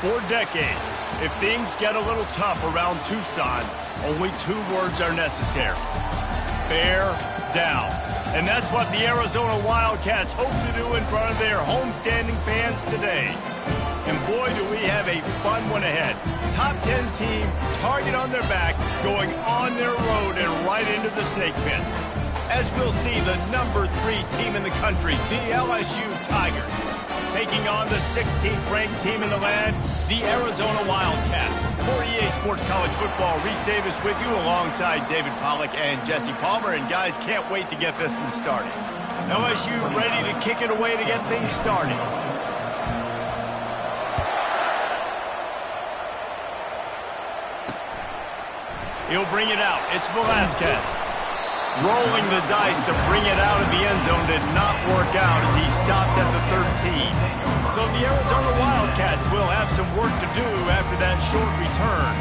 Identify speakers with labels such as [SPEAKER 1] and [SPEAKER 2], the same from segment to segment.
[SPEAKER 1] For decades, if things get a little tough around Tucson, only 2 words are necessary. Bear down. And that's what the Arizona Wildcats hope to do in front of their homestanding fans today. And boy, do we have a fun one ahead. Top 10 team, target on their back, going on their road and right into the snake pit. As we'll see, the number 3 team in the country, the LSU Tigers, taking on the 16th ranked team in the land, the Arizona Wildcats. For EA Sports College Football, Reese Davis with you alongside David Pollack and Jesse Palmer. And guys, can't wait to get this one started. LSU ready to kick it away to get things started. He'll bring it out. It's Velasquez. Rolling the dice to bring it out of the end zone did not work out as he stopped at the 13. So the Arizona Wildcats will have some work to do after that short return.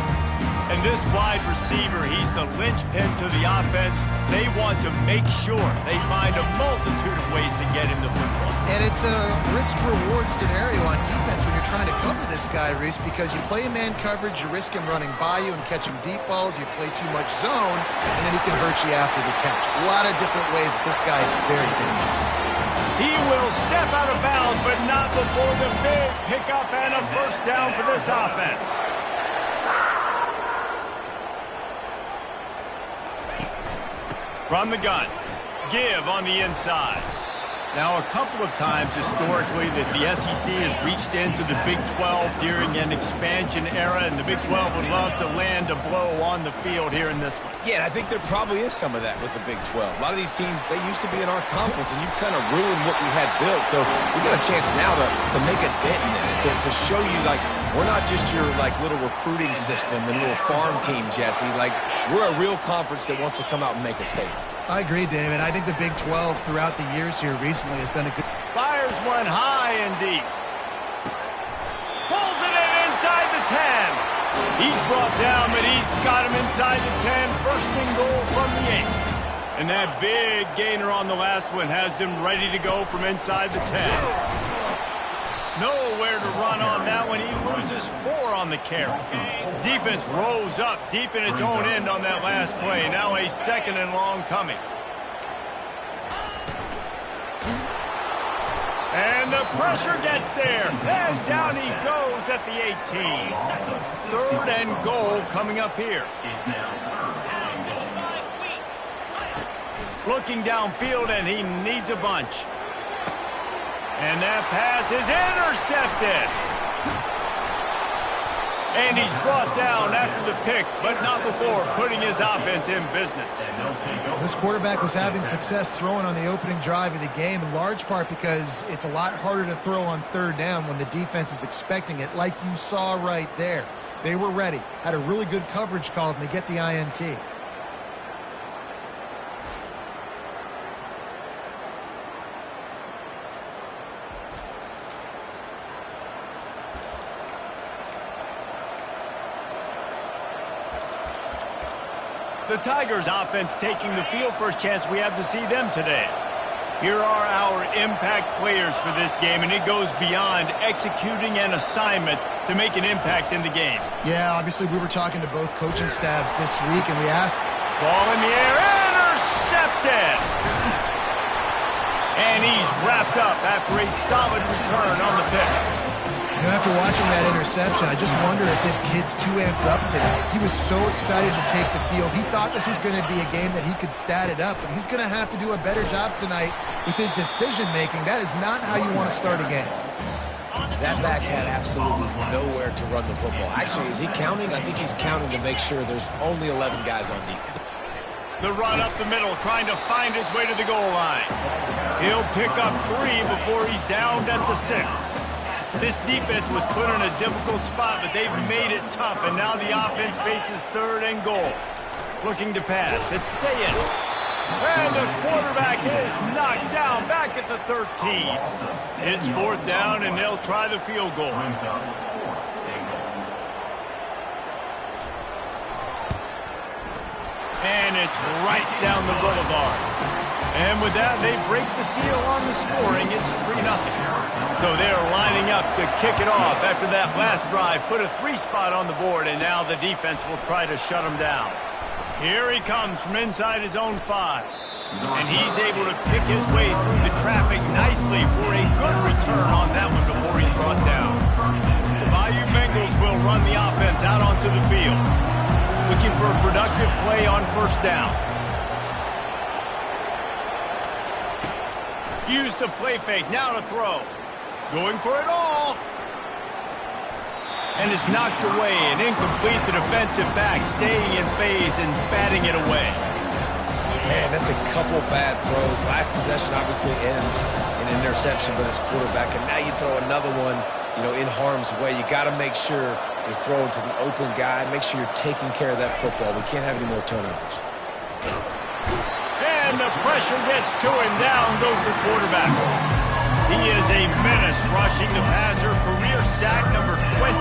[SPEAKER 1] And this wide receiver, he's the linchpin to the offense. They want to make sure they find a multitude of ways to get him the football.
[SPEAKER 2] And it's a risk-reward scenario on defense when you're trying to cover this guy, Reese, because you play man coverage, you risk him running by you and catching deep balls, you play too much zone, and then he can hurt you after the catch. A lot of different ways that this guy is very dangerous.
[SPEAKER 1] He will step out of bounds, but not before the big pickup and a first down for this offense. From the gun, give on the inside. Now, a couple of times historically that the SEC has reached into the Big 12 during an expansion era, and the Big 12 would love to land a blow on the field here in this one.
[SPEAKER 3] Yeah, I think there probably is some of that with the Big 12. A lot of these teams, they used to be in our conference, and you've kind of ruined what we had built. So we got a chance now to make a dent in this, to show you, like, we're not just your, like, little recruiting system and little farm team, Jesse. Like, we're a real conference that wants to come out and make a statement.
[SPEAKER 2] I agree, David. I think the Big 12 throughout the years here recently has done a good...
[SPEAKER 1] Fires one high and deep. Pulls it in inside the 10. He's brought down, but he's got him inside the 10. First and goal from the 8. And that big gainer on the last one has him ready to go from inside the 10. Nowhere to run on that one. He loses 4 on the carry. Defense rose up deep in its own end on that last play. Now a second and long coming. And the pressure gets there. And down he goes at the 18. Third and goal coming up here. Looking downfield, and he needs a bunch. And that pass is intercepted. And he's brought down after the pick, but not before putting his offense in business.
[SPEAKER 2] This quarterback was having success throwing on the opening drive of the game, in large part because it's a lot harder to throw on third down when the defense is expecting it, like you saw right there. They were ready, had a really good coverage call, and they get the INT.
[SPEAKER 1] The Tigers offense taking the field. First chance we have to see them today. Here are our impact players for this game, and it goes beyond executing an assignment to make an impact in the game.
[SPEAKER 2] Yeah, obviously we were talking to both coaching staffs this week, and we asked...
[SPEAKER 1] Ball in the air, intercepted! And he's wrapped up after a solid return on the pick.
[SPEAKER 2] You know, after watching that interception, I just wonder if this kid's too amped up today. He was so excited to take the field. He thought this was going to be a game that he could stat it up, but he's going to have to do a better job tonight with his decision-making. That is not how you want to start a game.
[SPEAKER 3] That back had absolutely nowhere to run the football. Actually, is he counting? I think he's counting to make sure there's only 11 guys on defense.
[SPEAKER 1] The run up the middle, trying to find his way to the goal line. He'll pick up 3 before he's downed at the 6. This defense was put in a difficult spot, but they've made it tough, and now the offense faces third and goal. Looking to pass. It's Sayed. And the quarterback is knocked down back at the 13. It's fourth down, and they'll try the field goal. And it's right down the boulevard. And with that, they break the seal on the scoring. It's 3-0. So they're lining up to kick it off after that last drive. Put a 3 spot on the board, and now the defense will try to shut them down. Here he comes from inside his own 5. And he's able to pick his way through the traffic nicely for a good return on that one before he's brought down. The Bayou Bengals will run the offense out onto the field, looking for a productive play on first down. Use the play fake, now to throw. Going for it all. And it's knocked away and incomplete. The defensive back staying in phase and batting it away.
[SPEAKER 3] Man, that's a couple bad throws. Last possession obviously ends in an interception by this quarterback, and now you throw another one, in harm's way. You got to make sure you're throwing to the open guy. Make sure you're taking care of that football. We can't have any more turnovers.
[SPEAKER 1] And the pressure gets to him. Down goes the quarterback. He is a menace rushing the passer. Career sack number 20.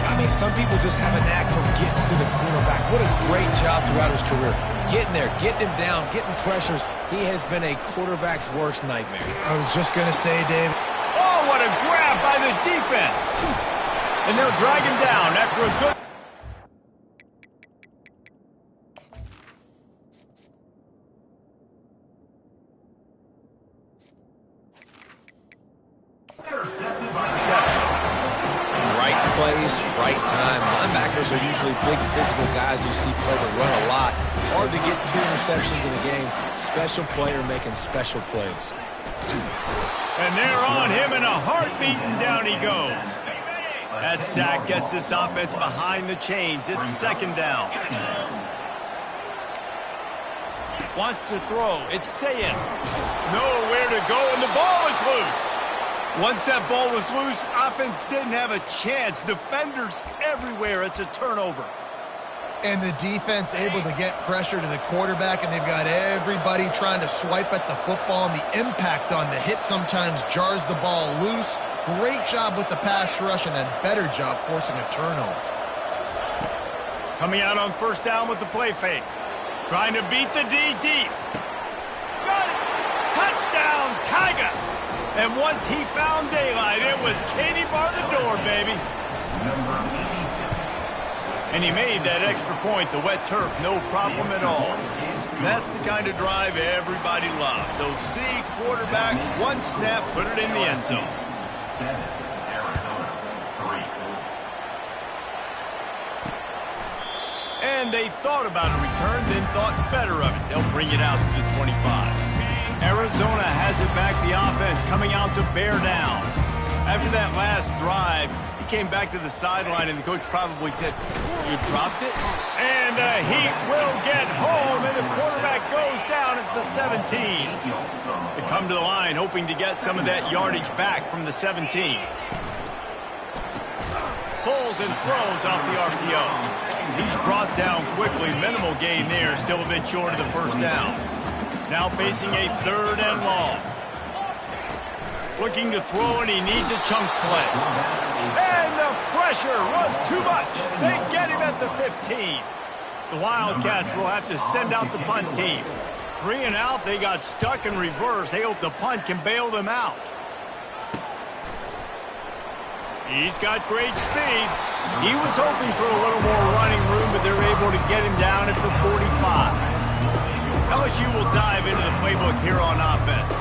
[SPEAKER 3] I mean, some people just have a knack for getting to the quarterback. What a great job throughout his career. Getting there, getting him down, getting pressures. He has been a quarterback's worst nightmare.
[SPEAKER 2] I was just going to say, Dave.
[SPEAKER 1] Oh, what a grab by the defense. And they'll drag him down after a good...
[SPEAKER 3] Right place, right time. Linebackers are usually big physical guys you see play the run a lot. Hard to get 2 interceptions in a game. Special player making special plays.
[SPEAKER 1] And they're on him in a heartbeat, and down he goes. That sack gets this offense behind the chains. It's second down. Wants to throw. It's saying nowhere to go, and the ball is loose. Once that ball was loose, offense didn't have a chance. Defenders everywhere. It's a turnover.
[SPEAKER 2] And the defense able to get pressure to the quarterback, and they've got everybody trying to swipe at the football, and the impact on the hit sometimes jars the ball loose. Great job with the pass rush, and a better job forcing a turnover.
[SPEAKER 1] Coming out on first down with the play fake. Trying to beat the D deep. Got it! Touchdown, Tigers! And once he found daylight, it was Katie bar the door, baby. And he made that extra point, the wet turf, no problem at all. That's the kind of drive everybody loves. So see, quarterback, one snap, put it in the end zone. And they thought about a return, then thought better of it. They'll bring it out to the 25. Arizona has it back, the offense coming out to bear down. After that last drive, he came back to the sideline, and the coach probably said, "You dropped it?" And the Heat will get home, and the quarterback goes down at the 17. They come to the line, hoping to get some of that yardage back from the 17. Pulls and throws off the RPO. He's brought down quickly. Minimal gain there, still a bit short of the first down. Now facing a 3rd and long. Looking to throw, and he needs a chunk play. And the pressure was too much. They get him at the 15. The Wildcats will have to send out the punt team. 3 and out, they got stuck in reverse. They hope the punt can bail them out. He's got great speed. He was hoping for a little more running room, but they're able to get him down at the 45. LSU will dive into the playbook here on offense.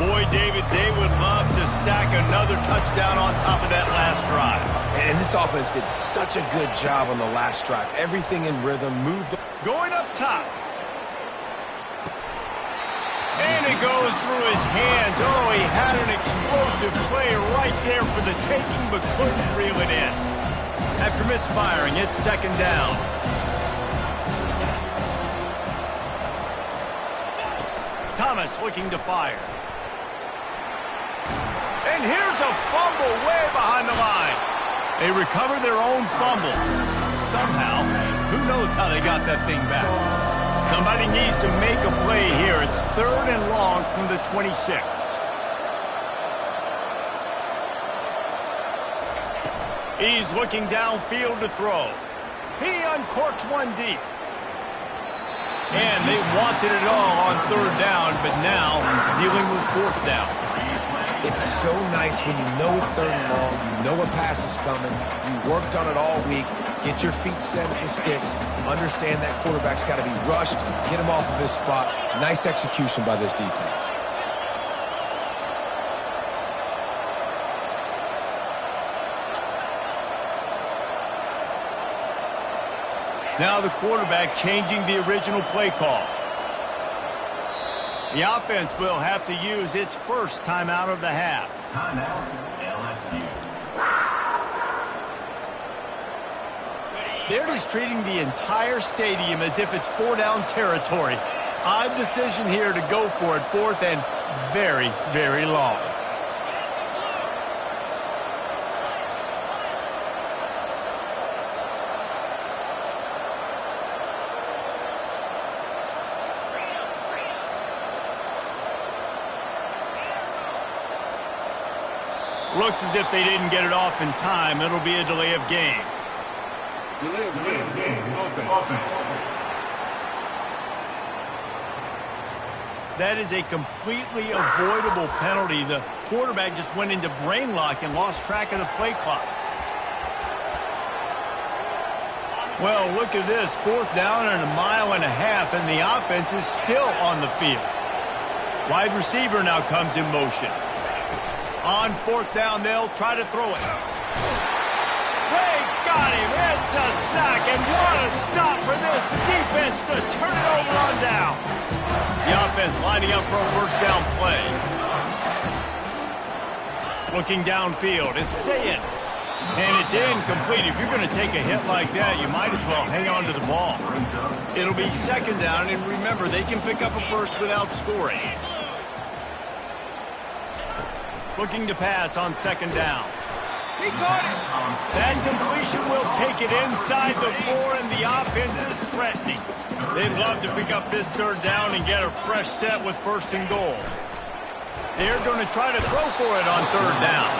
[SPEAKER 1] Boy, David, they would love to stack another touchdown on top of that last drive.
[SPEAKER 3] And this offense did such a good job on the last drive. Everything in rhythm, moved.
[SPEAKER 1] Going up top. And it goes through his hands. Oh, he had an explosive play right there for the taking, but couldn't reel it in. After misfiring, it's second down. Thomas looking to fire. And here's a fumble way behind the line. They recover their own fumble. Somehow, who knows how they got that thing back. Somebody needs to make a play here. It's 3rd and long from the 26. He's looking downfield to throw. He uncorks one deep. And they wanted it all on third down, but now dealing with fourth down.
[SPEAKER 3] It's so nice when you know it's third and long, you know a pass is coming, you worked on it all week, get your feet set at the sticks, understand that quarterback's got to be rushed, get him off of his spot. Nice execution by this defense.
[SPEAKER 1] Now the quarterback changing the original play call. The offense will have to use its first timeout of the half.
[SPEAKER 4] Timeout, LSU.
[SPEAKER 1] They're just treating the entire stadium as if it's four-down territory. Odd decision here to go for it, fourth and very, very long. Looks as if they didn't get it off in time. It'll be a delay of game.
[SPEAKER 4] Delay of game. Offense.
[SPEAKER 1] That is a completely avoidable penalty. The quarterback just went into brain lock and lost track of the play clock. Well, look at this. Fourth down and 1.5 miles, and the offense is still on the field. Wide receiver now comes in motion. On fourth down, they'll try to throw it. They got him. It's a sack, and what a stop for this defense to turn it over on down. The offense lining up for a first down play. Looking downfield, it's saying, and it's incomplete. If you're going to take a hit like that, you might as well hang on to the ball. It'll be second down, and remember, they can pick up a first without scoring. Looking to pass on second down. He caught it. That completion will take it inside the 4, and the offense is threatening. They'd love to pick up this third down and get a fresh set with first and goal. They're going to try to throw for it on third down.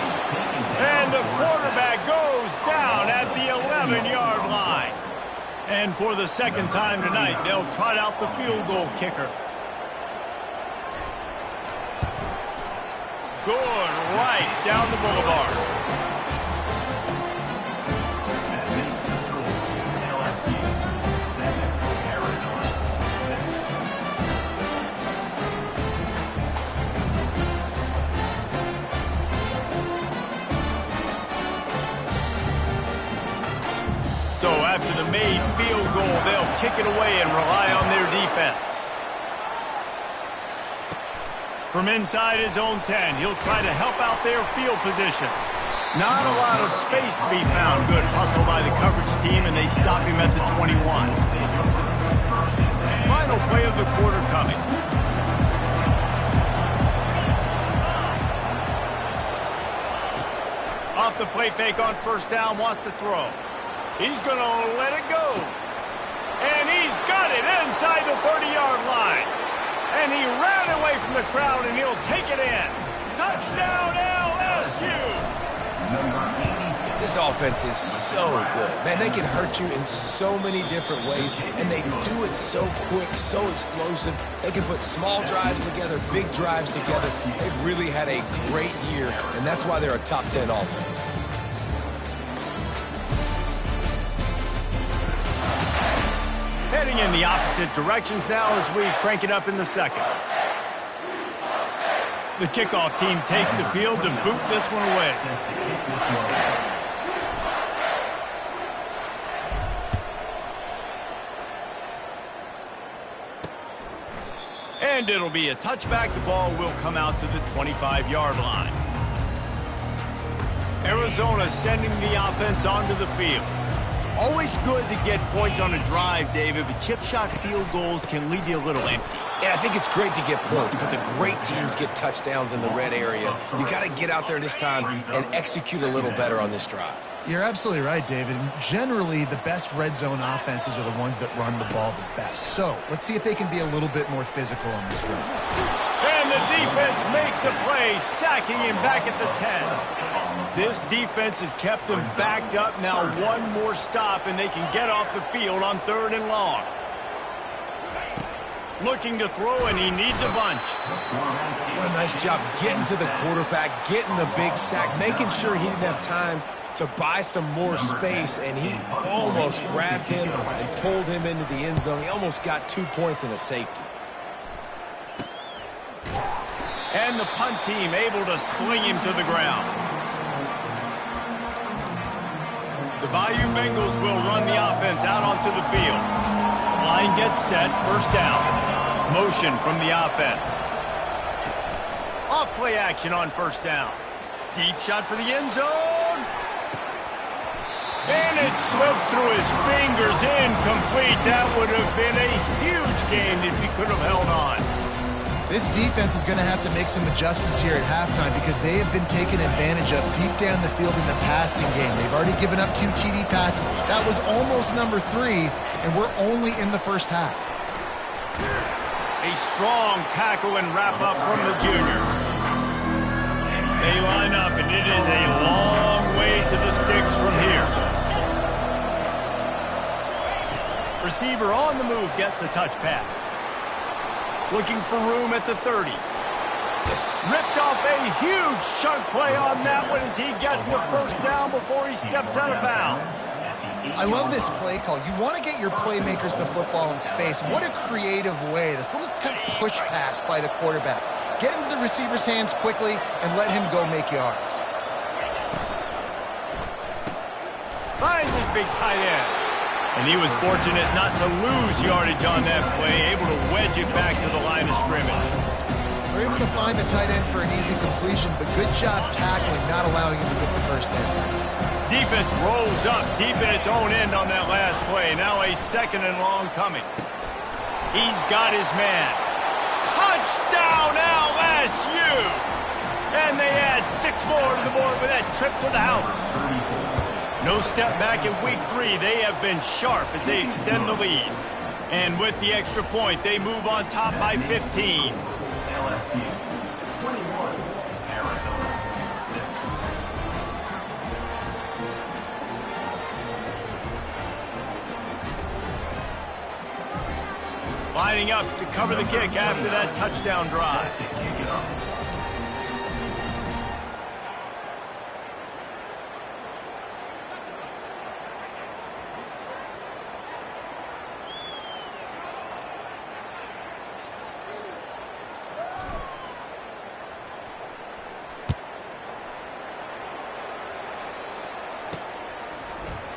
[SPEAKER 1] And the quarterback goes down at the 11-yard line. And for the second time tonight, they'll trot out the field goal kicker. Good, right down the boulevard.
[SPEAKER 4] That makes the score LSU 7, Arizona
[SPEAKER 1] 6. So after the made field goal, they'll kick it away and rely on their defense. From inside his own 10, he'll try to help out their field position. Not a lot of space to be found. Good hustle by the coverage team, and they stop him at the 21. Final play of the quarter coming. Off the play fake on first down, wants to throw. He's going to let it go. And he's got it inside the 30-yard line. And he ran away from the crowd, and he'll take it in. Touchdown, LSU!
[SPEAKER 3] This offense is so good. Man, they can hurt you in so many different ways, and they do it so quick, so explosive. They can put small drives together, big drives together. They've really had a great year, and that's why they're a top 10 offense.
[SPEAKER 1] Heading in the opposite directions now as we crank it up in the second. The kickoff team takes the field to boot this one away. And it'll be a touchback. The ball will come out to the 25-yard line. Arizona sending the offense onto the field. Always good to get points on a drive, David, but chip shot field goals can leave you a little empty.
[SPEAKER 3] Yeah, I think it's great to get points, but the great teams get touchdowns in the red area. You got to get out there this time and execute a little better on this drive.
[SPEAKER 2] You're absolutely right, David. And generally, the best red zone offenses are the ones that run the ball the best. So let's see if they can be a little bit more physical on this drive.
[SPEAKER 1] And the defense makes a play, sacking him back at the 10. This defense has kept them backed up. Now one more stop, and they can get off the field on third and long. Looking to throw, and he needs a bunch.
[SPEAKER 3] What a nice job getting to the quarterback, getting the big sack, making sure he didn't have time to buy some more space, and he almost grabbed him and pulled him into the end zone. He almost got 2 points and a safety.
[SPEAKER 1] And the punt team able to sling him to the ground. The Bayou Bengals will run the offense out onto the field. Line gets set, first down. Motion from the offense. Off play action on first down. Deep shot for the end zone. And it slips through his fingers, incomplete. That would have been a huge gain if he could have held on.
[SPEAKER 2] This defense is going to have to make some adjustments here at halftime because they have been taken advantage of deep down the field in the passing game. They've already given up 2 TD passes. That was almost number 3, and we're only in the first half.
[SPEAKER 1] A strong tackle and wrap up from the junior. They line up, and it is a long way to the sticks from here. Receiver on the move gets the touch pass. Looking for room at the 30. Ripped off a huge chunk play on that one as he gets the first down before he steps out of bounds.
[SPEAKER 2] I love this play call. You want to get your playmakers the football in space. What a creative way. This little kind of push pass by the quarterback. Get into the receiver's hands quickly and let him go make yards.
[SPEAKER 1] Finds his big tight end. And he was fortunate not to lose yardage on that play, able to wedge it back to the line of scrimmage.
[SPEAKER 2] We're able to find the tight end for an easy completion, but good job tackling, not allowing him to get the first down.
[SPEAKER 1] Defense rolls up deep in its own end on that last play. Now a second and long coming. He's got his man. Touchdown LSU! And they add 6 more to the board with that trip to the house. No step back in week 3. They have been sharp as they extend the lead. And with the extra point, they move on top by 15.
[SPEAKER 4] LSU 21, Arizona 6.
[SPEAKER 1] Lining up to cover the kick after that touchdown drive.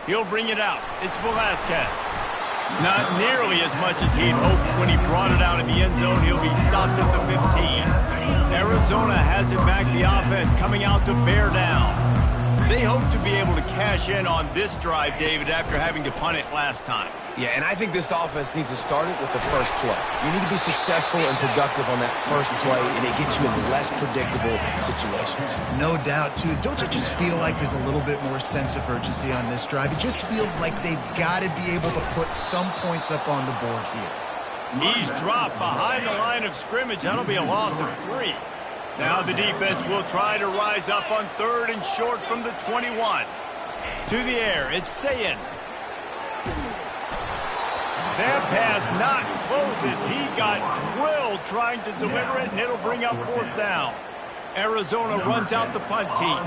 [SPEAKER 1] He'll bring it out. It's Velasquez. Not nearly as much as he'd hoped when he brought it out in the end zone. He'll be stopped at the 15. Arizona has it back. The offense coming out to bear down. They hope to be able to cash in on this drive, David, after having to punt it last time.
[SPEAKER 3] Yeah, and I think this offense needs to start it with the first play. You need to be successful and productive on that first play, and it gets you in less predictable situations.
[SPEAKER 2] No doubt, too. Don't you just feel like there's a little bit more sense of urgency on this drive? It just feels like they've got to be able to put some points up on the board here.
[SPEAKER 1] He's dropped behind the line of scrimmage. That'll be a loss of 3. Now the defense will try to rise up on 3rd and short from the 21. To the air, it's Sayin. That pass not close as he got drilled trying to deliver it, and it'll bring up 4th down. Arizona runs out the punt team.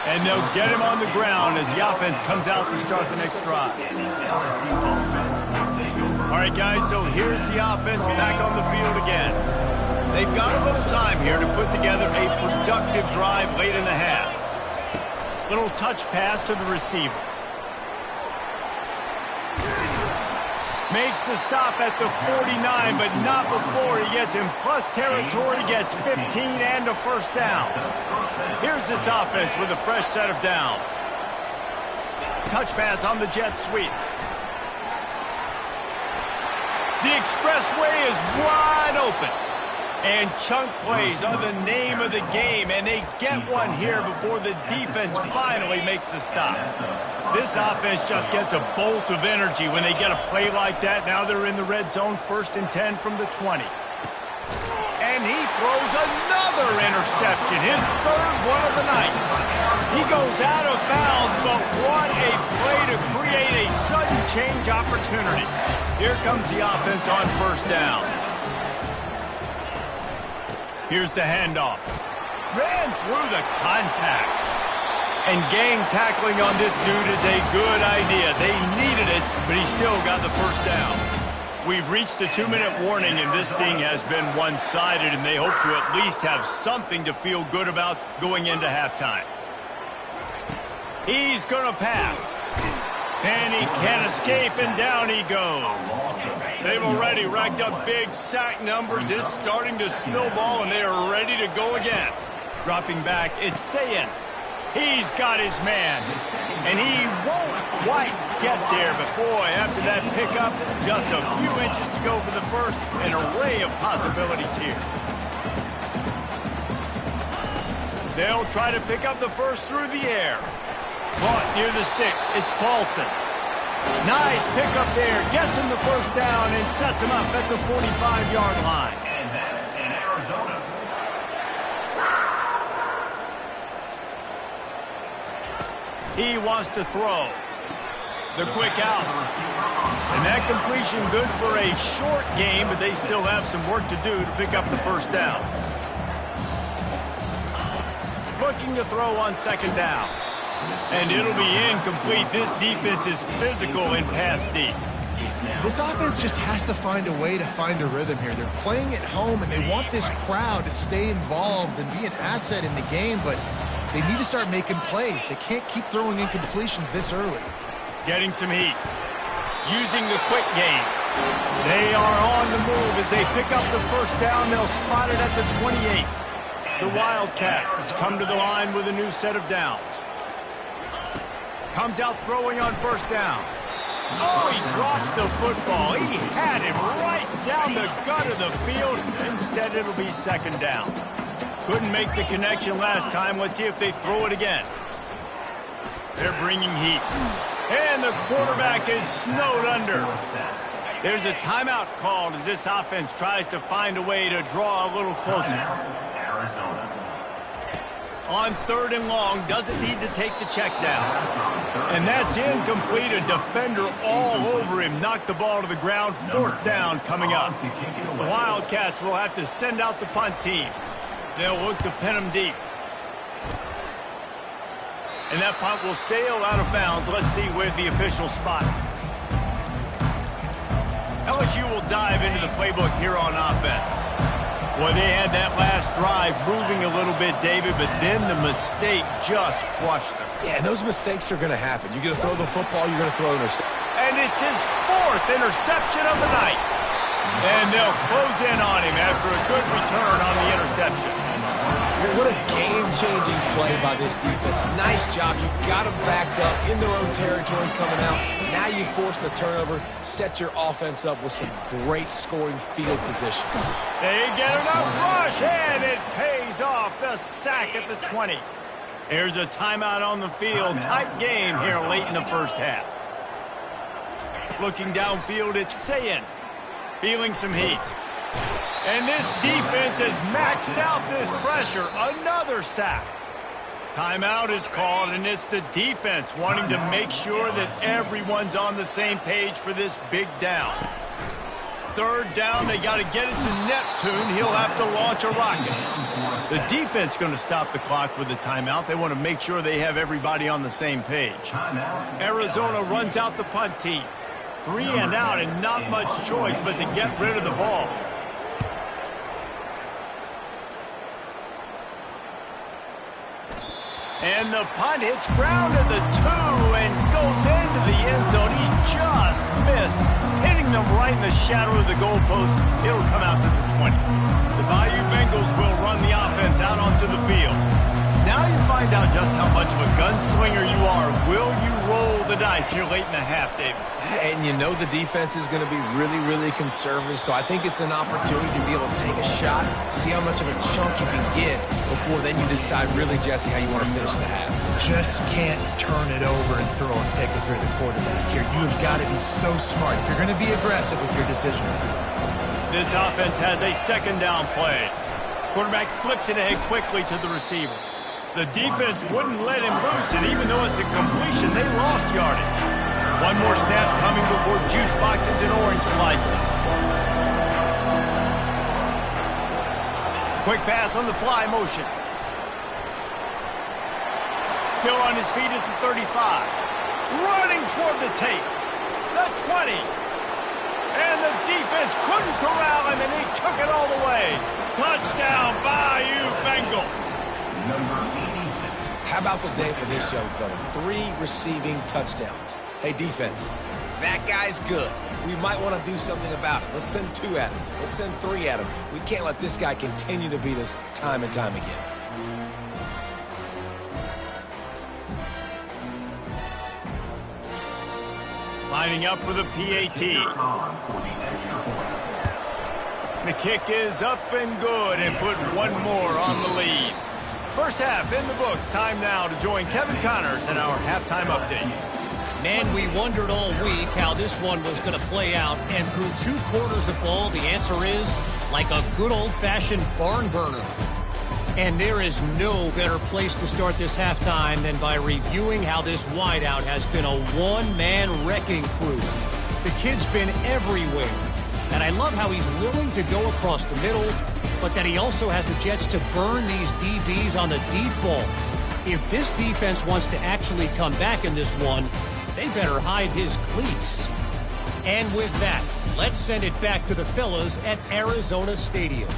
[SPEAKER 1] And they'll get him on the ground as the offense comes out to start the next drive. All right, guys, so here's the offense back on the field again. They've got a little time here to put together a productive drive late in the half. Little touch pass to the receiver. Makes the stop at the 49, but not before he gets in plus territory, gets 15 and a first down. Here's this offense with a fresh set of downs. Touch pass on the jet sweep. The expressway is wide open. And chunk plays are the name of the game, and they get one here before the defense finally makes the stop. This offense just gets a bolt of energy when they get a play like that. Now they're in the red zone, 1st and 10 from the 20. And he throws another interception, his third one of the night. He goes out of bounds, but what a play to create a sudden change opportunity. Here comes the offense on first down. Here's the handoff. Ran through the contact. And gang tackling on this dude is a good idea. They needed it, but he still got the first down. We've reached the 2-minute warning, and this thing has been one-sided, and they hope to at least have something to feel good about going into halftime. He's going to pass. And he can't escape, and down he goes. They've already racked up big sack numbers. It's starting to snowball, and they are ready to go again. Dropping back, it's Sayin. He's got his man, and he won't quite get there. But, boy, after that pickup, just a few inches to go for the first. An array of possibilities here. They'll try to pick up the first through the air. Caught near the sticks. It's Paulson. Nice pickup there. Gets him the first down and sets him up at the 45-yard line.
[SPEAKER 4] And that's in Arizona.
[SPEAKER 1] He wants to throw. The quick out. And that completion good for a short game, but they still have some work to do to pick up the first down. Looking to throw on second down. And it'll be incomplete. This defense is physical and pass deep.
[SPEAKER 2] This offense just has to find a way to find a rhythm here. They're playing at home, and they want this crowd to stay involved and be an asset in the game, but they need to start making plays. They can't keep throwing incompletions this early.
[SPEAKER 1] Getting some heat. Using the quick game. They are on the move as they pick up the first down. They'll spot it at the 28. The Wildcats come to the line with a new set of downs. Comes out throwing on first down. Oh, he drops the football. He had him right down the gut of the field. Instead, it'll be second down. Couldn't make the connection last time. Let's see if they throw it again. They're bringing heat. And the quarterback is snowed under. There's a timeout called as this offense tries to find a way to draw a little closer.
[SPEAKER 4] Arizona.
[SPEAKER 1] On third and long, doesn't need to take the check down. And that's incomplete. A defender all over him. Knocked the ball to the ground. Fourth down coming up. The Wildcats will have to send out the punt team. They'll look to pin him deep. And that punt will sail out of bounds. Let's see where the official spot. LSU will dive into the playbook here on offense. Boy, they had that last drive moving a little bit, David, but then the mistake just crushed them.
[SPEAKER 3] Yeah, those mistakes are going to happen. You're going to throw the football, you're going to throw an interception.
[SPEAKER 1] And it's his fourth interception of the night. And they'll close in on him after a good return on the interception.
[SPEAKER 3] What a game-changing play by this defense. Nice job. You got them backed up in their own territory coming out. Now you force the turnover, set your offense up with some great scoring field position.
[SPEAKER 1] They get enough rush, and it pays off. The sack at the 20. Here's a timeout on the field. Tight game here late in the first half. Looking downfield, it's Sayin. Feeling some heat. And this defense has maxed out this pressure. Another sack. Timeout is called, and it's the defense wanting to make sure that everyone's on the same page for this big down. Third down, they got to get it to Neptune. He'll have to launch a rocket. The defense going to stop the clock with the timeout. They want to make sure they have everybody on the same page. Arizona runs out the punt team. 3 and out, and not much choice but to get rid of the ball. And the punt hits ground at the 2 and goes into the end zone. He just missed, hitting them right in the shadow of the goalpost. It'll come out to the 20. The Bayou Bengals will run the offense out onto the field. Now you find out just how much of a gunslinger you are. Will you roll the dice here late in the half, David?
[SPEAKER 3] And you know the defense is going to be really, really conservative, so I think it's an opportunity to be able to take a shot, see how much of a chunk you can get before then you decide really, Jesse, how you want to finish the half.
[SPEAKER 2] Just can't turn it over and throw a pick if you're the quarterback here. You have got to be so smart if you're going to be aggressive with your decision.
[SPEAKER 1] This offense has a second down play. Quarterback flips it ahead quickly to the receiver. The defense wouldn't let him loose, and even though it's a completion, they lost yardage. One more snap coming before juice boxes and orange slices. Quick pass on the fly motion. Still on his feet at the 35. Running toward the tape. The 20. And the defense couldn't corral him, and he took it all the way. Touchdown, Bayou Bengals.
[SPEAKER 4] Number 86.
[SPEAKER 3] How about the day for this young fella? 3 receiving touchdowns. Hey, defense, that guy's good. We might want to do something about it. Let's send 2 at him. Let's send 3 at him. We can't let this guy continue to beat us time and time again.
[SPEAKER 1] Lining up for the PAT.
[SPEAKER 4] On for the extra point.
[SPEAKER 1] The kick is up and good, and put one more on the lead. First half in the books. Time now to join Kevin Connors in our halftime update.
[SPEAKER 5] Man, we wondered all week how this one was going to play out, and through 2 quarters of ball, the answer is like a good old-fashioned barn burner. And there is no better place to start this halftime than by reviewing how this wideout has been a one-man wrecking crew. The kid's been everywhere, and I love how he's willing to go across the middle, but that he also has the jets to burn these DBs on the deep ball. If this defense wants to actually come back in this one, they better hide his cleats. And with that, let's send it back to the fellas at Arizona Stadium.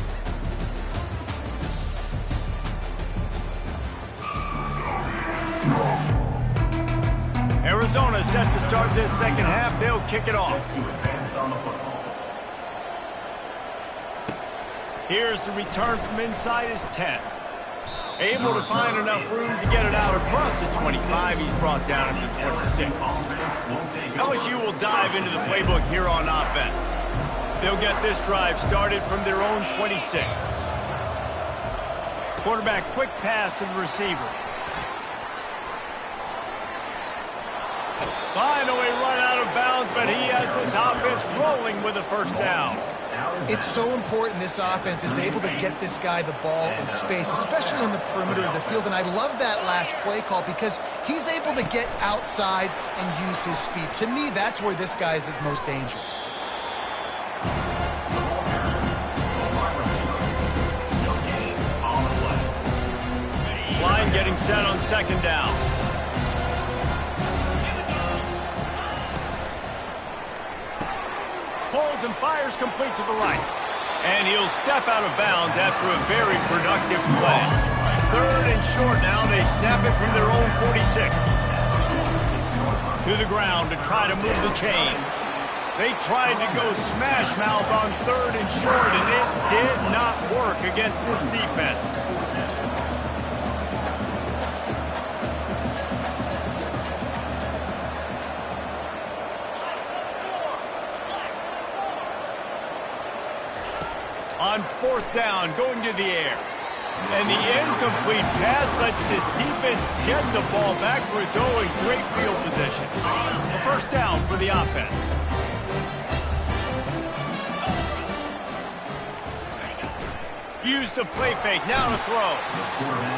[SPEAKER 1] Arizona set to start this second half. They'll kick it off.
[SPEAKER 4] To advance on the football.
[SPEAKER 1] Here's the return from inside his 10. Able to find enough room to get it out across the 25. He's brought down at the 26. LSU will dive into the playbook here on offense. They'll get this drive started from their own 26. Quarterback quick pass to the receiver. Finally run out of bounds, but he has this offense rolling with a first down.
[SPEAKER 2] It's so important this offense is able to get this guy the ball in space, especially on the perimeter of the field. And I love that last play call because he's able to get outside and use his speed. To me, that's where this guy is his most dangerous.
[SPEAKER 1] Line getting set on second down. Pulls and fires complete to the right. And he'll step out of bounds after a very productive play. Third and short now. They snap it from their own 46. To the ground to try to move the chains. They tried to go smash mouth on third and short, and it did not work against this defense. On fourth down, going to the air. And the incomplete pass lets this defense get the ball back for its own great field position. A first down for the offense. Use the play fake, now to throw.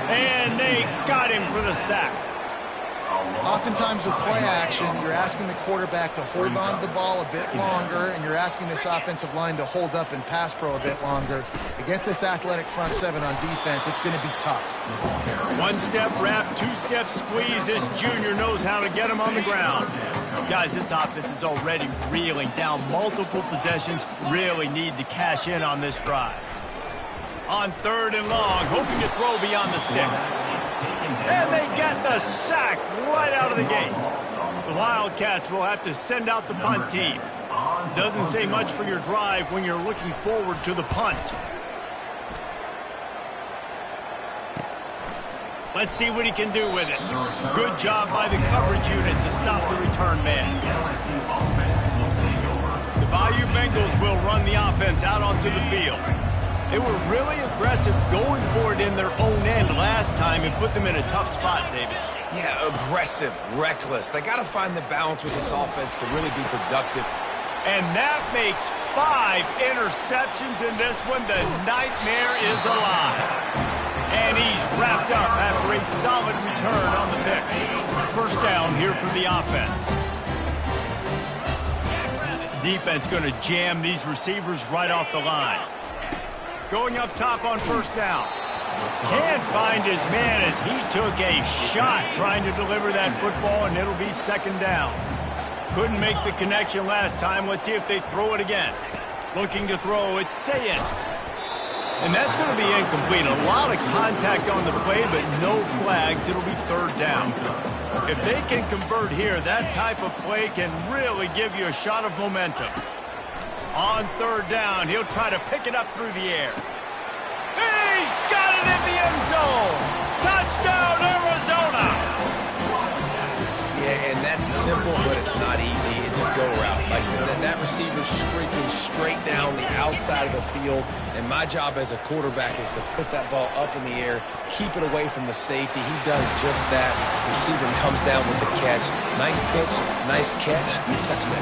[SPEAKER 1] And they got him for the sack.
[SPEAKER 2] Oftentimes with play action, you're asking the quarterback to hold on to the ball a bit longer, and you're asking this offensive line to hold up and pass pro a bit longer. Against this athletic front seven on defense, it's going to be tough.
[SPEAKER 1] One-step wrap, two-step squeeze. This junior knows how to get him on the ground. Guys, this offense is already reeling down multiple possessions. Really need to cash in on this drive. On third and long, hoping to throw beyond the sticks. And they get the sack right out of the gate. The Wildcats will have to send out the punt team. Doesn't say much for your drive when you're looking forward to the punt. Let's see what he can do with it. Good job by the coverage unit to stop the return man. The Bayou Bengals will run the offense out onto the field. They were really aggressive going for it in their own end last time and put them in a tough spot, David.
[SPEAKER 3] Yeah, aggressive, reckless. They got to find the balance with this offense to really be productive.
[SPEAKER 1] And that makes 5 interceptions in this one. The nightmare is alive. And he's wrapped up after a solid return on the pick. First down here for the offense. Defense going to jam these receivers right off the line. Going up top on first down. Can't find his man as he took a shot trying to deliver that football, and it'll be second down. Couldn't make the connection last time. Let's see if they throw it again. Looking to throw, it's Sayed. And that's going to be incomplete. A lot of contact on the play, but no flags. It'll be third down. If they can convert here, that type of play can really give you a shot of momentum. On third down, he'll try to pick it up through the air. He's got it in the end zone. Touchdown, Arizona.
[SPEAKER 3] Yeah, and that's simple, but it's not easy. It's a go route. Like that receiver's streaking straight down the outside of the field, and my job as a quarterback is to put that ball up in the air, keep it away from the safety. He does just that. Receiver comes down with the catch. Nice pitch, nice catch, touchdown.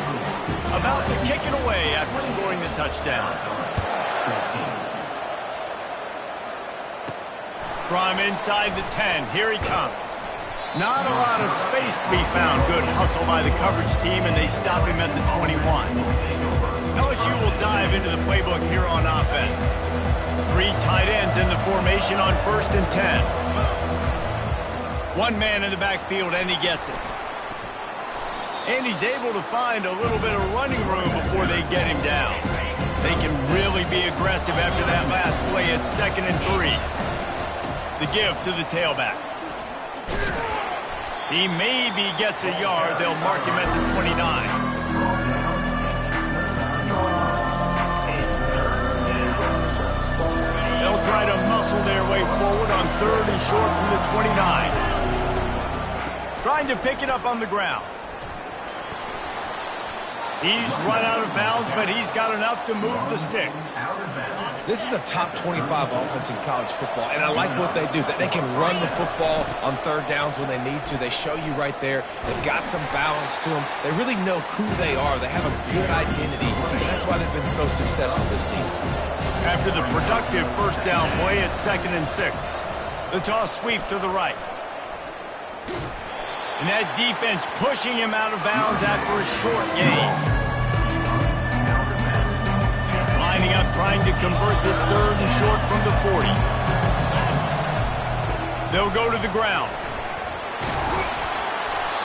[SPEAKER 1] About to kick it away after scoring the touchdown. From inside the 10, here he comes. Not a lot of space to be found. Good hustle by the coverage team, and they stop him at the 21. LSU will dive into the playbook here on offense. 3 tight ends in the formation on first and 10. 1 man in the backfield, and he gets it. And he's able to find a little bit of running room before they get him down. They can really be aggressive after that last play at 2nd and 3. The give to the tailback. He maybe gets a yard. They'll mark him at the 29. They'll try to muscle their way forward on 3rd and short from the 29. Trying to pick it up on the ground. He's run out of bounds, but he's got enough to move the sticks.
[SPEAKER 3] This is a top 25 offense in college football, and I like what they do. They can run the football on 3rd downs when they need to. They show you right there. They've got some balance to them. They really know who they are. They have a good identity, and that's why they've been so successful this season.
[SPEAKER 1] After the productive first down play at 2nd and 6, the toss sweep to the right. And that defense pushing him out of bounds after a short gain. Lining up, trying to convert this 3rd and short from the 40. They'll go to the ground.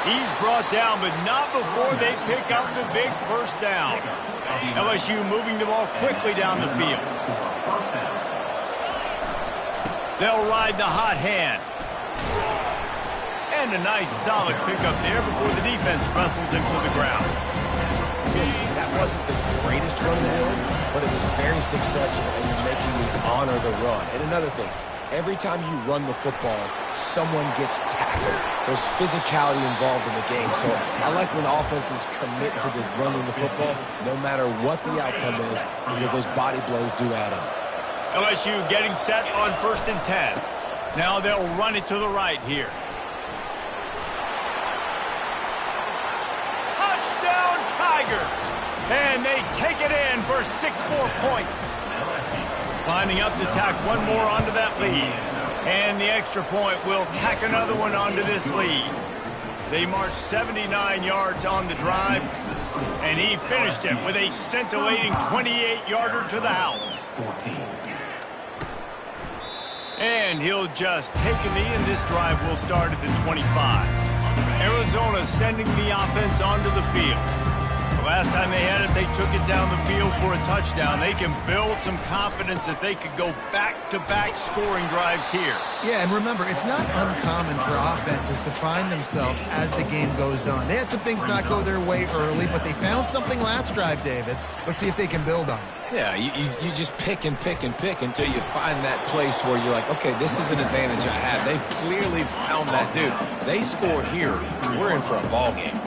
[SPEAKER 1] He's brought down, but not before they pick up the big first down. LSU moving the ball quickly down the field. They'll ride the hot hand. And a nice solid pickup there before the defense wrestles him to the ground.
[SPEAKER 3] Listen, that wasn't the greatest run in the world, but it was very successful, and you're making me honor the run. And another thing, every time you run the football, someone gets tackled. There's physicality involved in the game. So I like when offenses commit to the running the football, no matter what the outcome is, because those body blows do add up.
[SPEAKER 1] LSU getting set on 1st and 10. Now they'll run it to the right here. Tigers, and they take it in for 6 more points. Lining up to tack 1 more onto that lead, and the extra point will tack another one onto this lead. They marched 79 yards on the drive, and he finished it with a scintillating 28-yarder to the house. And he'll just take a knee, and this drive will start at the 25. Arizona sending the offense onto the field. The last time they had it, they took it down the field for a touchdown. They can build some confidence that they could go back-to-back scoring drives here.
[SPEAKER 2] Yeah, and remember, it's not uncommon for offenses to find themselves as the game goes on. They had some things not go their way early, but they found something last drive, David. Let's see if they can build on it.
[SPEAKER 3] Yeah, you just pick and pick and pick until you find that place where you're like, okay, this is an advantage I have. They've clearly found that dude. They score here, we're in for a ball game.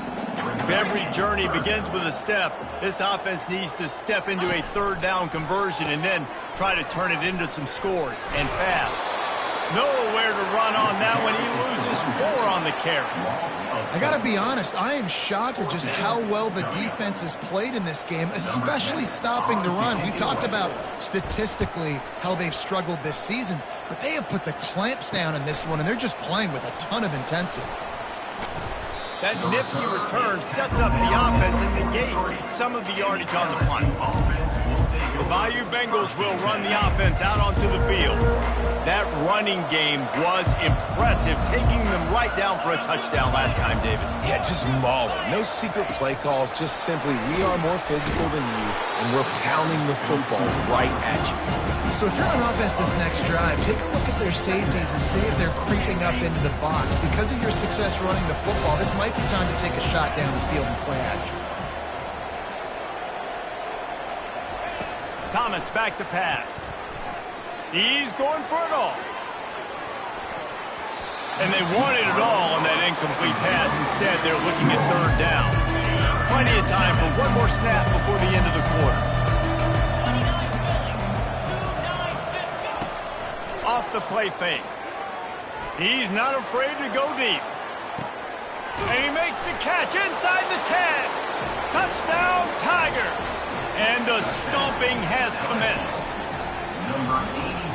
[SPEAKER 1] If every journey begins with a step, this offense needs to step into a 3rd down conversion and then try to turn it into some scores, and fast. Nowhere to run on that one. He loses 4 on the carry.
[SPEAKER 2] I got to be honest, I am shocked at just how well the defense has played in this game, especially stopping the run. We talked about statistically how they've struggled this season, but they have put the clamps down in this one, and they're just playing with a ton of intensity.
[SPEAKER 1] That nifty return sets up the offense and negates some of the yardage on the punt. The Bayou Bengals will run the offense out onto the field. That running game was impressive, taking them right down for a touchdown last time, David.
[SPEAKER 3] Yeah, just mauling. No secret play calls, just simply we are more physical than you, and we're pounding the football right at you.
[SPEAKER 2] So if you're on offense this next drive, take a look at their safeties and see if they're creeping up into the box. Because of your success running the football, this might be time to take a shot down the field and play action.
[SPEAKER 1] Thomas back to pass. He's going for it all. And they wanted it all on that incomplete pass. Instead, they're looking at 3rd down. Plenty of time for one more snap before the end of the quarter. Off the play fake. He's not afraid to go deep. And he makes the catch inside the 10. Touchdown, Tigers. And the stomping has commenced.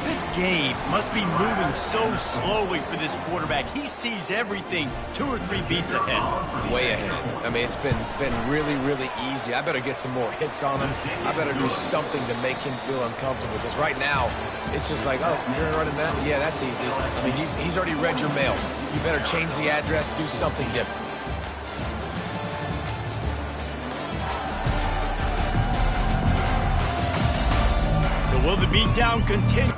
[SPEAKER 1] This game must be moving so slowly for this quarterback. He sees everything 2 or 3 beats ahead.
[SPEAKER 3] Way ahead. I mean, it's been really, really easy. I better get some more hits on him. I better do something to make him feel uncomfortable. Because right now, it's just like, oh, you're running that? Yeah, that's easy. I mean, he's already read your mail. You better change the address, do something different.
[SPEAKER 1] Will the beatdown continue?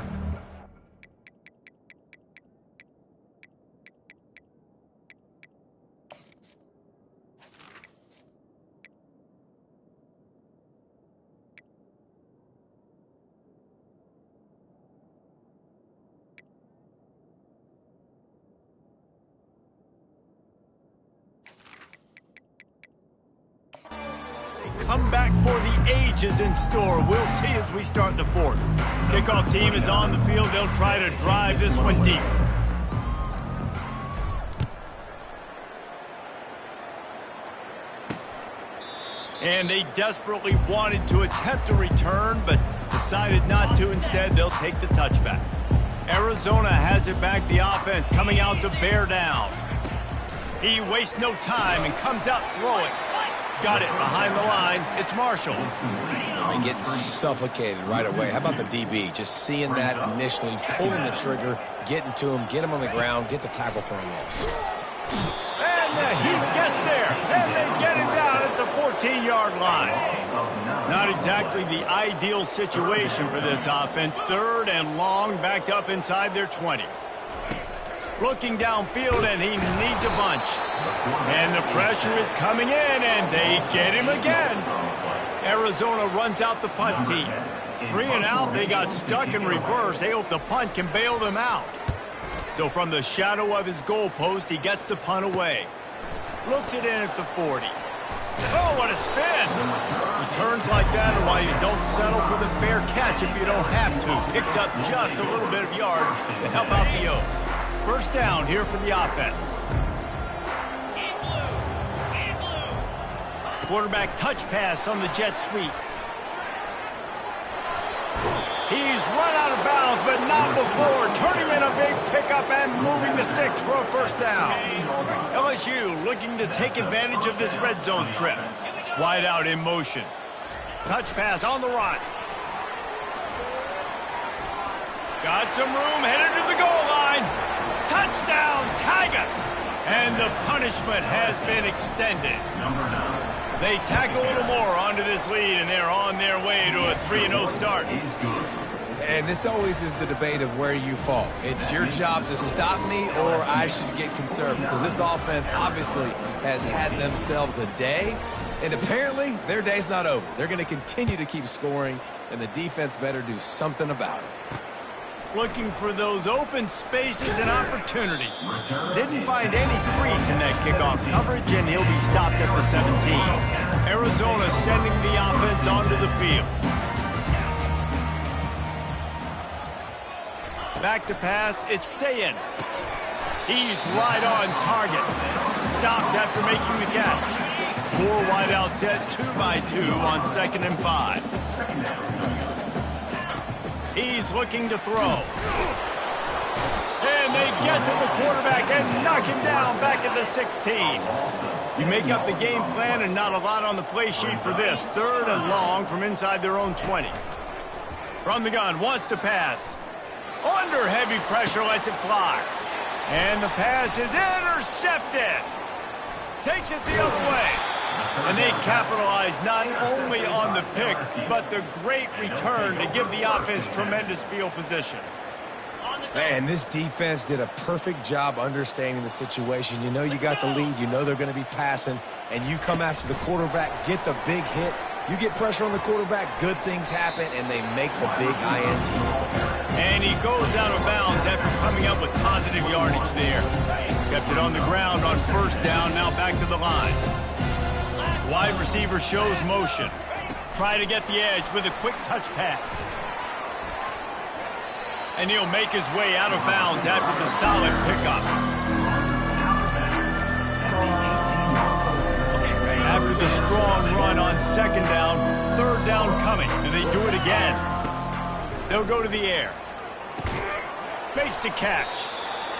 [SPEAKER 1] Comeback for the ages in store. We'll see as we start the 4th. Kickoff team is on the field. They'll try to drive this one deep. And they desperately wanted to attempt a return, but decided not to. Instead, they'll take the touchback. Arizona has it back. The offense coming out to bear down. He wastes no time and comes out throwing. Got it behind the line. It's Marshall.
[SPEAKER 3] They get suffocated right away. How about the DB? Just seeing that initially, pulling the trigger, getting to him, get him on the ground, get the tackle for a loss.
[SPEAKER 1] And he gets there, and they get it down at the 14-yard line. Not exactly the ideal situation for this offense. 3rd and long, backed up inside their 20. Looking downfield, and he needs a bunch. And the pressure is coming in, and they get him again. Arizona runs out the punt team. 3 and out, they got stuck in reverse. They hope the punt can bail them out. So from the shadow of his goalpost, he gets the punt away. Looks it in at the 40. Oh, what a spin! Returns like that are why you don't settle for the fair catch if you don't have to. Picks up just a little bit of yards to help out the O. 1st down here for the offense. Quarterback touch pass on the jet sweep. He's run out of bounds, but not before. Turning in a big pickup and moving the sticks for a 1st down. LSU looking to take advantage of this red zone trip. Wide out in motion. Touch pass on the run. Got some room, headed to the goal line. Touchdown, Tigers! And the punishment has been extended. They tack a little more onto this lead, and they're on their way to a 3-0 start.
[SPEAKER 3] And this always is the debate of where you fall. It's your job to stop me, or I should get conservative. Because this offense obviously has had themselves a day, and apparently their day's not over. They're going to continue to keep scoring, and the defense better do something about it.
[SPEAKER 1] Looking for those open spaces and opportunity. Didn't find any crease in that kickoff coverage, and he'll be stopped at the 17. Arizona sending the offense onto the field. Back to pass, it's Sayin. He's right on target. Stopped after making the catch. 4 wide out set, 2x2 on 2nd and 5. He's looking to throw. And they get to the quarterback and knock him down back at the 16. You make up the game plan and not a lot on the play sheet for this. 3rd and long from inside their own 20. From the gun, wants to pass. Under heavy pressure, lets it fly. And the pass is intercepted. Takes it the other way. And they capitalize not only on the pick, but the great return to give the offense tremendous field position.
[SPEAKER 3] Man, this defense did a perfect job understanding the situation. You know you got the lead. You know they're going to be passing. And you come after the quarterback, get the big hit. You get pressure on the quarterback, good things happen, and they make the big INT.
[SPEAKER 1] And he goes out of bounds after coming up with positive yardage there. Kept it on the ground on 1st down, now back to the line. Wide receiver shows motion. Try to get the edge with a quick touch pass. And he'll make his way out of bounds after the solid pickup. After the strong run on 2nd down, 3rd down coming. Do they do it again? They'll go to the air. Makes the catch.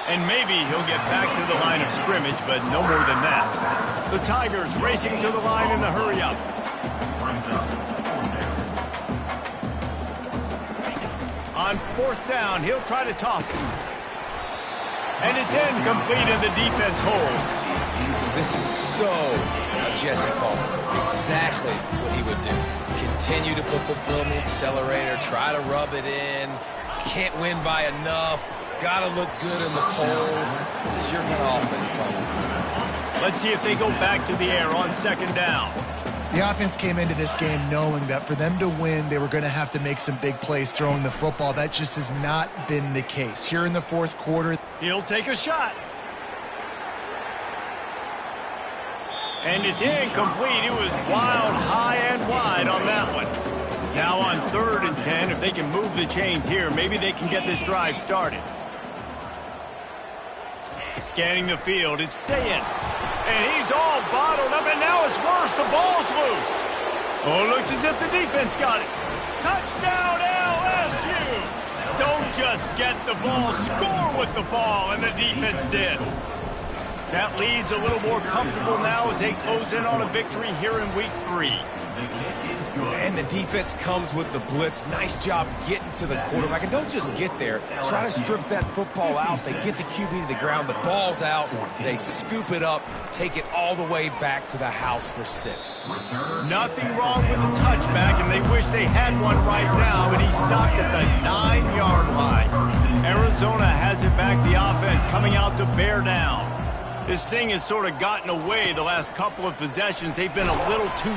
[SPEAKER 1] And maybe he'll get back to the line of scrimmage, but no more than that. The Tigers racing to the line in the hurry-up. On 4th down, he'll try to toss it. And it's incomplete, and the defense holds.
[SPEAKER 3] This is so Jesse Palmer. Exactly what he would do. Continue to put the foot in the accelerator, try to rub it in. Can't win by enough. Got to look good in the polls. This is your good offense, Palmer.
[SPEAKER 1] Let's see if they go back to the air on 2nd down.
[SPEAKER 2] The offense came into this game knowing that for them to win, they were going to have to make some big plays throwing the football. That just has not been the case. Here in the 4th quarter,
[SPEAKER 1] he'll take a shot. And it's incomplete. It was wild, high and wide on that one. Now on 3rd and 10, if they can move the chains here, maybe they can get this drive started. Scanning the field, it's Sayin. And he's all bottled up, and now it's worse. The ball's loose. Oh, looks as if the defense got it. Touchdown, LSU! Don't just get the ball, score with the ball, and the defense did. That lead's a little more comfortable now as they close in on a victory here in Week 3.
[SPEAKER 3] And the defense comes with the blitz. Nice job getting to the quarterback. And don't just get there. Try to strip that football out. They get the QB to the ground. The ball's out. They scoop it up, take it all the way back to the house for 6.
[SPEAKER 1] Nothing wrong with the touchback, and they wish they had one right now, but he stopped at the 9-yard line. Arizona has it back, the offense coming out to bear down. This thing has sort of gotten away the last couple of possessions. They've been a little too...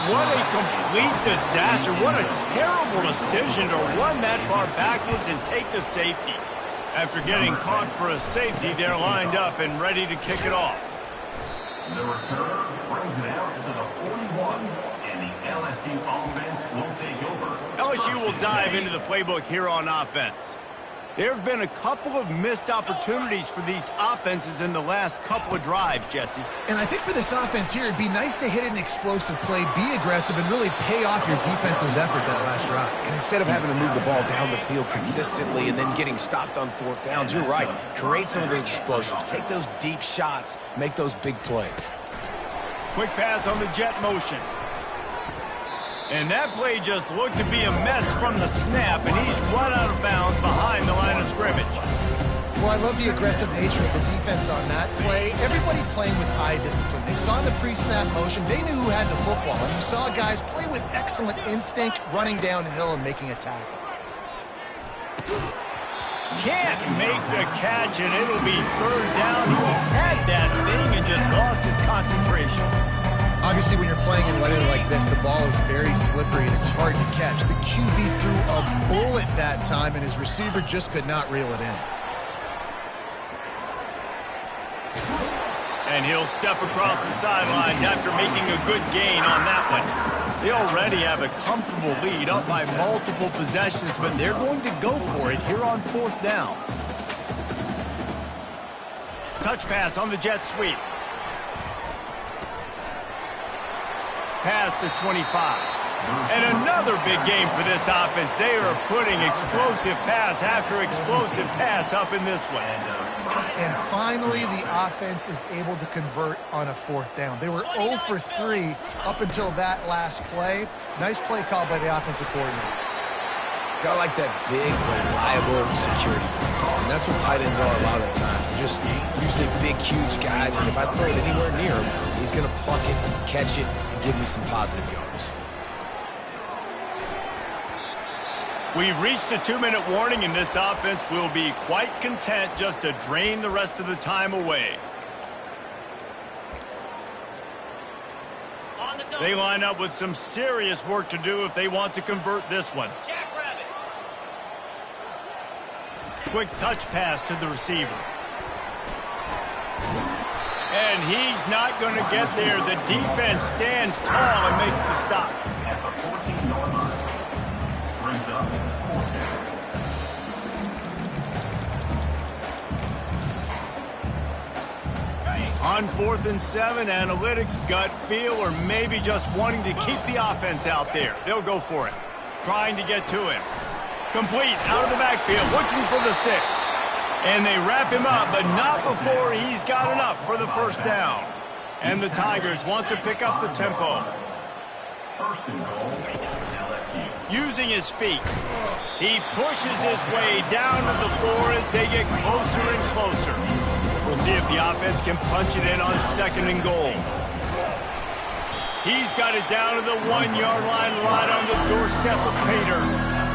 [SPEAKER 1] What a complete disaster. What a terrible decision to run that far backwards and take the safety. After getting caught for a safety, they're lined up and ready to kick it off.
[SPEAKER 4] The returner brings it out to the 41, and the LSU offense will take over.
[SPEAKER 1] LSU will dive into the playbook here on offense. There have been a couple of missed opportunities for these offenses in the last couple of drives, Jesse.
[SPEAKER 2] and I think for this offense here, it'd be nice to hit an explosive play, be aggressive, and really pay off your defense's effort that last drive.
[SPEAKER 3] And instead of having to move the ball down the field consistently and then getting stopped on 4th downs, you're right. Create some of those explosives. Take those deep shots. Make those big plays.
[SPEAKER 1] Quick pass on the jet motion. And that play just looked to be a mess from the snap, and he's run out of bounds behind the line of scrimmage.
[SPEAKER 2] Well, I love the aggressive nature of the defense on that play. Everybody playing with eye discipline. They saw the pre-snap motion. They knew who had the football. And you saw guys play with excellent instinct, running downhill and making a tackle.
[SPEAKER 1] Can't make the catch, and it'll be 3rd down. He had that thing and just lost his concentration.
[SPEAKER 2] Obviously, when you're playing in weather like this, the ball is very slippery and it's hard to catch. The QB threw a bullet that time, and his receiver just could not reel it in.
[SPEAKER 1] And he'll step across the sidelines after making a good gain on that one. They already have a comfortable lead, up by multiple possessions, but they're going to go for it here on 4th down. Touch pass on the jet sweep. Past the 25. And another big game for this offense. They are putting explosive pass after explosive pass up in this one.
[SPEAKER 2] And finally, the offense is able to convert on a 4th down. They were 0 for 3 up until that last play. Nice play call by the offensive coordinator.
[SPEAKER 3] Got like that big, reliable security blanket. And that's what tight ends are a lot of the times. They're just usually big, huge guys that if I throw it anywhere near him, he's going to pluck it, catch it, and give me some positive yards.
[SPEAKER 1] We've reached the 2-minute warning, and this offense will be quite content just to drain the rest of the time away. They line up with some serious work to do if they want to convert this one. Quick touch pass to the receiver. And he's not going to get there. The defense stands tall and makes the stop.
[SPEAKER 4] At the 14-yard line. Brings up 4th down.
[SPEAKER 1] On 4th and 7, analytics, gut feel, or maybe just wanting to keep the offense out there. They'll go for it. Trying to get to him. Complete out of the backfield, looking for the sticks. And they wrap him up, but not before he's got enough for the 1st down. And the Tigers want to pick up the tempo.
[SPEAKER 4] 1st and goal, LSU.
[SPEAKER 1] Using his feet, he pushes his way down to the floor as they get closer and closer. We'll see if the offense can punch it in on 2nd and goal. He's got it down to the 1-yard line, right on the doorstep of Pater.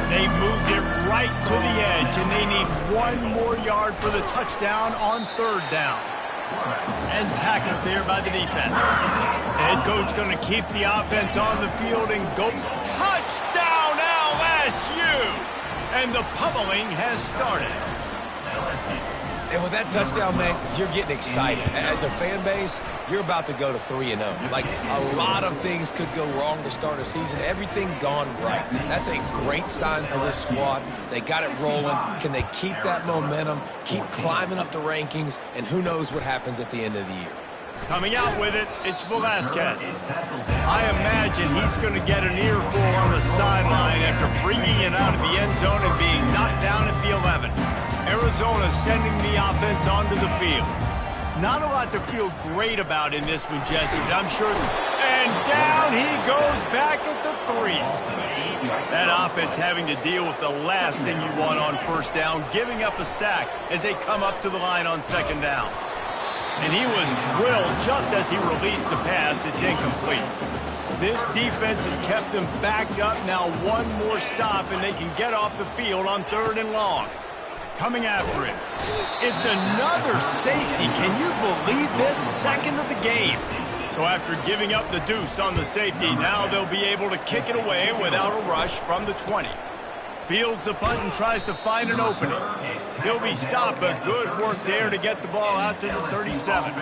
[SPEAKER 1] They've moved it right to the edge, and they need 1 more yard for the touchdown on 3rd down. And tackled there by the defense. The head coach going to keep the offense on the field and go. Touchdown LSU! And the pummeling has started.
[SPEAKER 3] And with that touchdown, man, you're getting excited. As a fan base, you're about to go to 3-0. Like, a lot of things could go wrong to start a season. Everything gone right. That's a great sign for this squad. They got it rolling. Can they keep that momentum, keep climbing up the rankings, and who knows what happens at the end of the year?
[SPEAKER 1] Coming out with it, it's Velasquez. I imagine he's going to get an earful on the sideline after bringing it out of the end zone and being knocked down at the 11. Arizona sending the offense onto the field. Not a lot to feel great about in this one, Jesse, but I'm sure. And down he goes back at the 3. That offense having to deal with the last thing you want on 1st down, giving up a sack as they come up to the line on 2nd down. And he was drilled just as he released the pass. It's incomplete. This defense has kept them backed up. Now 1 more stop, and they can get off the field on 3rd and long. Coming after it. It's another safety. Can you believe this? 2nd of the game. So after giving up the deuce on the safety, now they'll be able to kick it away without a rush from the 20. Fields the punt and tries to find an opening. He'll be stopped, but good work there to get the ball out to the 37.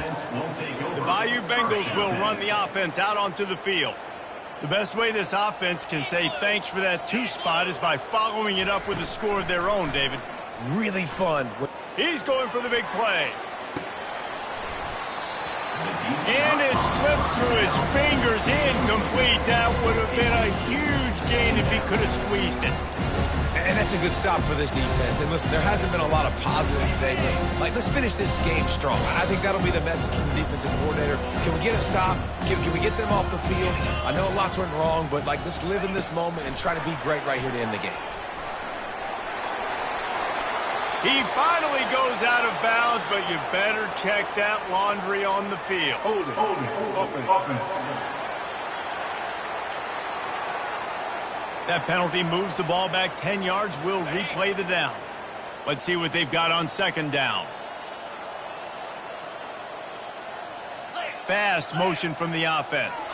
[SPEAKER 1] The Bayou Bengals will run the offense out onto the field. The best way this offense can say thanks for that 2 spot is by following it up with a score of their own, David.
[SPEAKER 3] Really fun.
[SPEAKER 1] He's going for the big play. And it slips through his fingers, incomplete. That would have been a huge gain if he could have squeezed it.
[SPEAKER 3] And that's a good stop for this defense. And listen, there hasn't been a lot of positive today, but let's finish this game strong. I think that'll be the message from the defensive coordinator. Can we get a stop? Can we get them off the field? I know lots went wrong, but let's live in this moment and try to be great right here to end the game.
[SPEAKER 1] He finally goes out of bounds, but you better check that laundry on the field.
[SPEAKER 6] Hold it. Open.
[SPEAKER 1] That penalty moves the ball back 10 yards. We'll replay the down. Let's see what they've got on 2nd down. Fast motion from the offense.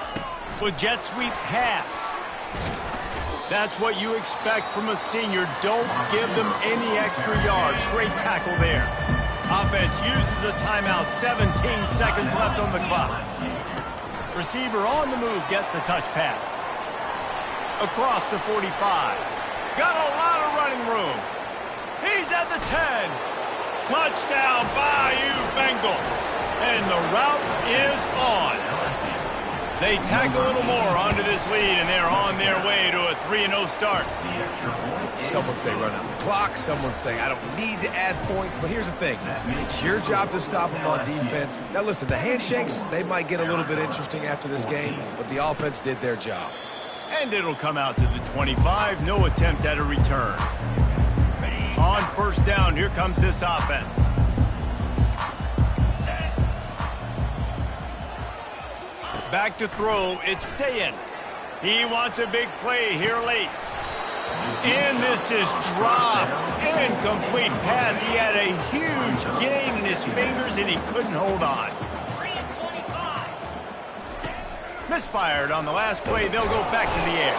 [SPEAKER 1] With jet sweep pass. That's what you expect from a senior. Don't give them any extra yards. Great tackle there. Offense uses a timeout. 17 seconds left on the clock. Receiver on the move gets the touch pass. across the 45. Got a lot of running room. He's at the 10. Touchdown, Bayou Bengals. And the route is on. They tack a little more onto this lead, and they're on their way to a 3-0 start.
[SPEAKER 3] Some would say run out the clock. Some would say I don't need to add points. But here's the thing. It's your job to stop them on defense. Now, listen, the handshakes, they might get a little bit interesting after this game, but the offense did their job.
[SPEAKER 1] And it'll come out to the 25. No attempt at a return. On first down, here comes this offense. Back to throw, it's Sayin. He wants a big play here late. And this is dropped. Incomplete pass. He had a huge gain in his fingers, and he couldn't hold on. Misfired on the last play. They'll go back to the air.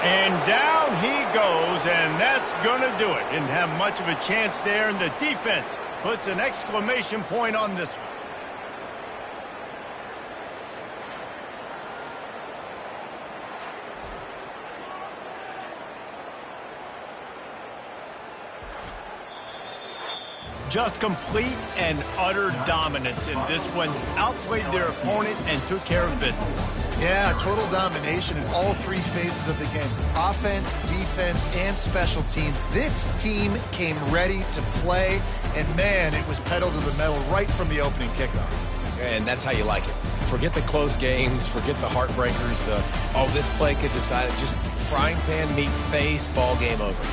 [SPEAKER 1] And down he goes, and that's going to do it. Didn't have much of a chance there, and the defense puts an exclamation point on this one. Just complete and utter dominance in this one. Outplayed their opponent and took care of business.
[SPEAKER 2] Yeah, total domination in all three phases of the game. Offense, defense, and special teams. This team came ready to play, and man, it was pedal to the metal right from the opening kickoff.
[SPEAKER 3] And that's how you like it. Forget the close games, forget the heartbreakers, this play could decide it. Just frying pan, meet face, ball game over.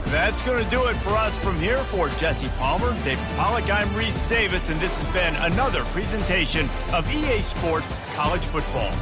[SPEAKER 1] That's going to do it for us from here. For Jesse Palmer, David Pollack, I'm Reese Davis, and this has been another presentation of EA Sports College Football.